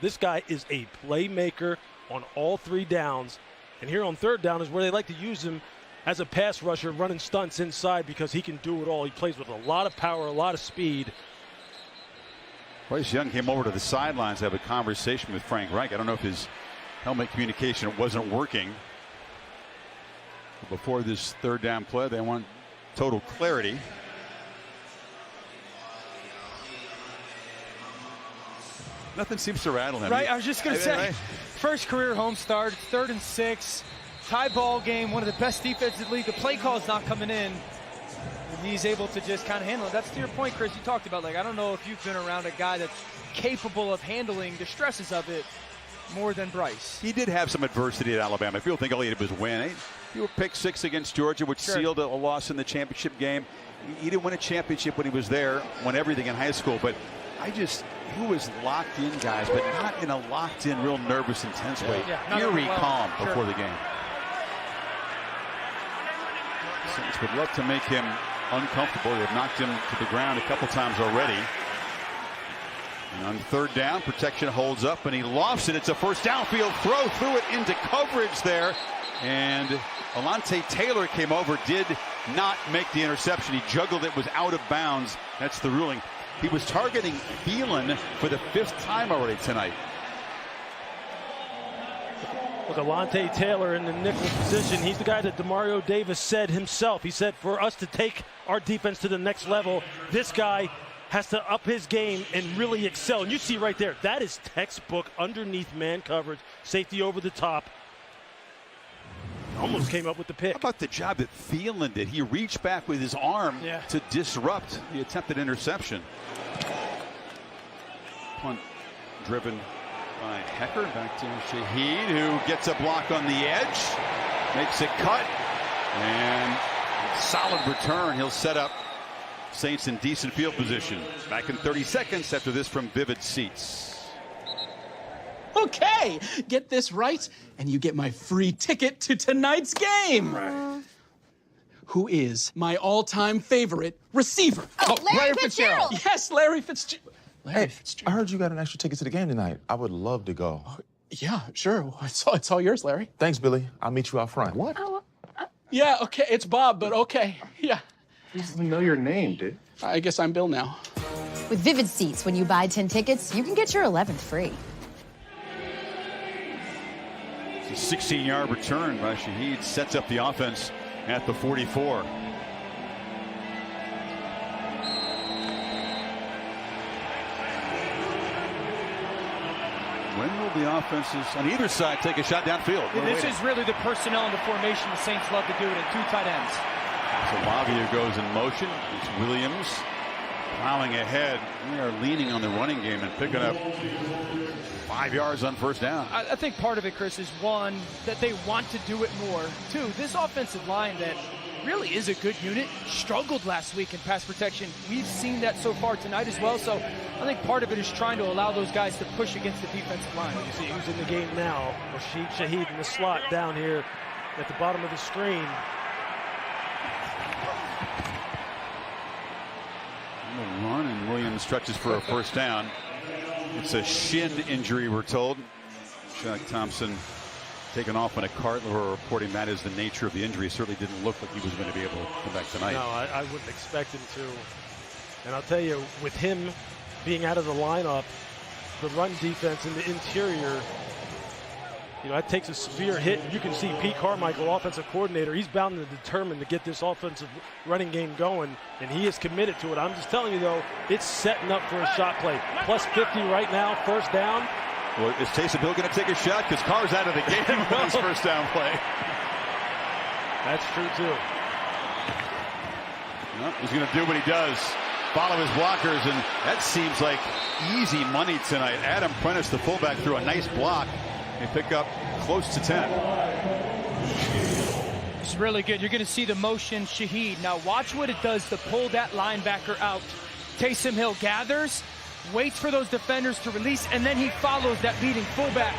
This guy is a playmaker on all 3 downs. And here on 3rd down is where they like to use him as a pass rusher, running stunts inside because he can do it all. He plays with a lot of power, a lot of speed. Bryce Young came over to the sidelines to have a conversation with Frank Reich. I don't know if his helmet communication wasn't working. But before this 3rd down play, they want total clarity. Nothing seems to rattle him. Right, I was just going to say, first career home start, it's 3rd and 6, tie ball game, one of the best defenses in the league. The play call is not coming in. And he's able to just kind of handle it. That's to your point, Chris, you talked about, like, I don't know if you've been around a guy that's capable of handling the stresses of it more than Bryce. He did have some adversity at Alabama. People think all he did was win. He was pick 6 against Georgia, which sealed a loss in the championship game. He didn't win a championship when he was there, won everything in high school, but he was locked in, guys, but not in a locked in, real nervous, intense way. Eerie calm before the game. Saints would love to make him uncomfortable. They've knocked him to the ground a couple times already. And on 3rd down, protection holds up, and he lofts it. It's a first downfield throw, threw it into coverage there. And Alontae Taylor came over, did not make the interception. He juggled it, was out of bounds. That's the ruling. He was targeting Thielen for the 5th time already tonight. Look, Alontae Taylor in the nickel position. He's the guy that Demario Davis said himself. He said, for us to take our defense to the next level, this guy has to up his game and really excel. And you see right there, that is textbook underneath man coverage, safety over the top. Almost came up with the pick. How about the job that Thielen did? He reached back with his arm to disrupt the attempted interception. Punt driven by Hecker. Back to Shaheed, who gets a block on the edge. Makes a cut. And solid return. He'll set up Saints in decent field position. Back in 30 seconds after this from Vivid Seats. Okay, get this right, and you get my free ticket to tonight's game. Who is my all-time favorite receiver? Larry Fitzgerald. Yes, Larry Fitzgerald. Hey, I heard you got an extra ticket to the game tonight. I would love to go. Yeah, sure. It's all yours, Larry. Thanks, Billy. I'll meet you out front. What? Yeah, okay, it's Bob, but okay. Yeah. He doesn't know your name, dude. I guess I'm Bill now. With Vivid Seats, when you buy 10 tickets, you can get your 11th free. It's a 16-yard return by Shaheed. Sets up the offense at the 44. When will the offenses on either side take a shot downfield? This is really the personnel and the formation the Saints love to do it in 2 tight ends. So Lavia goes in motion. It's Williams plowing ahead. They are leaning on the running game and picking up 5 yards on 1st down. I think part of it, Chris, is 1, that they want to do it more. 2, this offensive line that really is a good unit struggled last week in pass protection. We've seen that so far tonight as well. So I think part of it is trying to allow those guys to push against the defensive line. You see who's in the game now. Rashid Shaheed in the slot down here at the bottom of the screen. Run, and Williams stretches for a 1st down. It's a shin injury, we're told. Shaq Thompson taken off in a cart. We're reporting that is the nature of the injury. Certainly didn't look like he was going to be able to come back tonight. No, I wouldn't expect him to. And I'll tell you, with him being out of the lineup, the run defense in the interior, you know, that takes a severe hit. And you can see Pete Carmichael, offensive coordinator, he's bound and determined to get this offensive running game going, and he is committed to it. I'm just telling you, though, it's setting up for a shot play. Plus 50 right now, 1st down. Well, is Taysom Hill going to take a shot? Because Carr's out of the game on his 1st down play. That's true, too. No, he's going to do what he does. Follow his blockers, and that seems like easy money tonight. Adam Prentice, the fullback, threw a nice block. They pick up close to 10. It's really good. You're going to see the motion, Shaheed. Now watch what it does to pull that linebacker out. Taysom Hill gathers, waits for those defenders to release, and then he follows that leading fullback.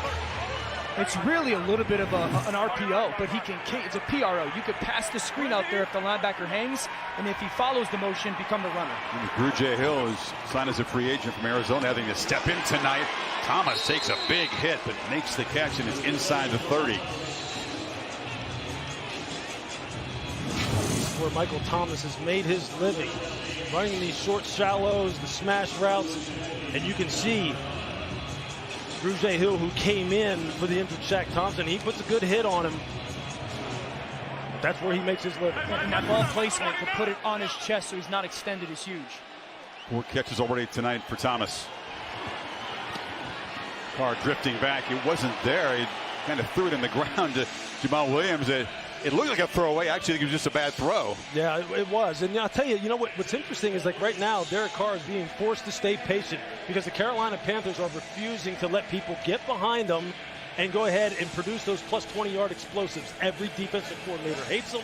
It's really a little bit of an RPO, but it's a PRO. You could pass the screen out there if the linebacker hangs, and if he follows the motion, become the runner. Grugier Hill is signed as a free agent from Arizona, having to step in tonight. Thomas takes a big hit, but makes the catch and is inside the 30. Where Michael Thomas has made his living, running these short shallows, the smash routes, and you can see Grugier Hill, who came in for the injured Shaq Thompson, he puts a good hit on him. That's where he makes his living. And that ball placement to put it on his chest so he's not extended is huge. 4 catches already tonight for Thomas. Carr drifting back. It wasn't there. He kind of threw it in the ground to Jamal Williams. It looked like a throwaway. Actually, I think it was just a bad throw. Yeah, it was. And I'll tell you, what's interesting is, like, right now, Derek Carr is being forced to stay patient because the Carolina Panthers are refusing to let people get behind them and go ahead and produce those plus 20-yard explosives. Every defensive coordinator hates them.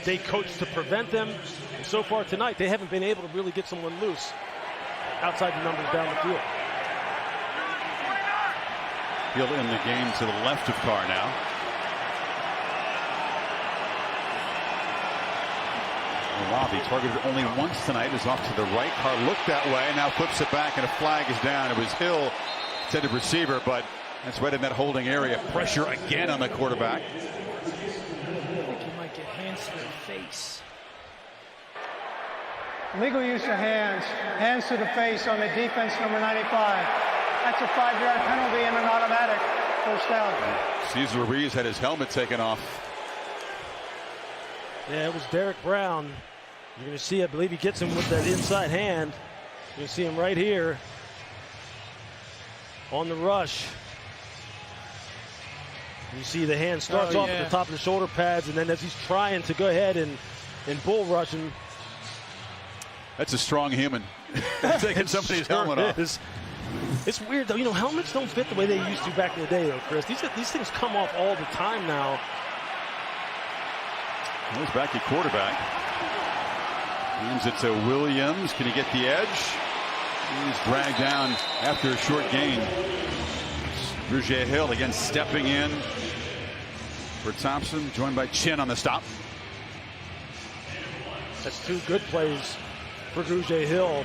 They coach to prevent them. And so far tonight, they haven't been able to really get someone loose outside the numbers down the field. Hill in the game to the left of Carr now. Olave targeted only once tonight, is off to the right. Carr looked that way, now flips it back, and a flag is down. It was Hill, intended receiver, but that's right in that holding area. Pressure again on the quarterback. I think he might get hands to the face. Legal use of hands to the face on the defense, number 95. That's a 5-yard penalty and an automatic first down. Cesar Ruiz had his helmet taken off. Yeah, it was Derek Brown. You're going to see, I believe he gets him with that inside hand. You're going to see him right here on the rush. You see the hand starts off at the top of the shoulder pads, and then as he's trying to go ahead and bull rush him. That's a strong human. Taking somebody's helmet off. It's weird, though. Helmets don't fit the way they used to back in the day, though, Chris. These things come off all the time now. Goes back to quarterback. Hands it to Williams. Can he get the edge? He's dragged down after a short gain. Grugier Hill again stepping in for Thompson, joined by Chin on the stop. That's 2 good plays for Grugier Hill.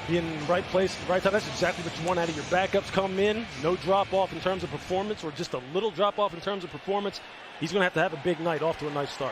Being in the right place at the right time. That's exactly what you want out of your backups. Come in, no drop off in terms of performance, or just a little drop off in terms of performance. He's going to have a big night, off to a nice start.